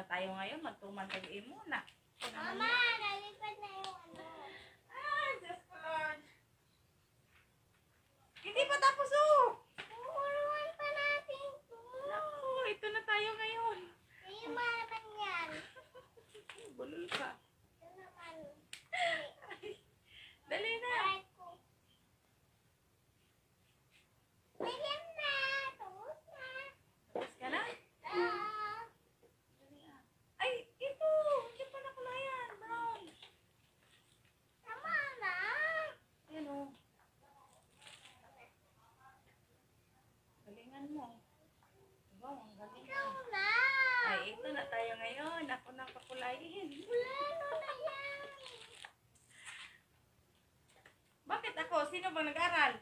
na tayo ngayon. Magtuman kag muna. Mama, nalipad na yung ano. Diyos ko Lord. Hindi pa tapos oh. Uuruan pa natin to. Naku, ito na tayo ngayon. Yung naman yan. Bulol ka. Ito naman. Dali na. Try ko. Bigyan na. Tapos na. Tapos ka na? Ah. Ay, ito. Hindi pa nakulayan. Brown. Tama na. Ayan o. Galingan mo. Wow, ang galing Ikaw mo. na. Ay, ito na tayo ngayon. Ako nang pakulayin. Lalo na yan. Bakit ako? Sino bang nag-aral?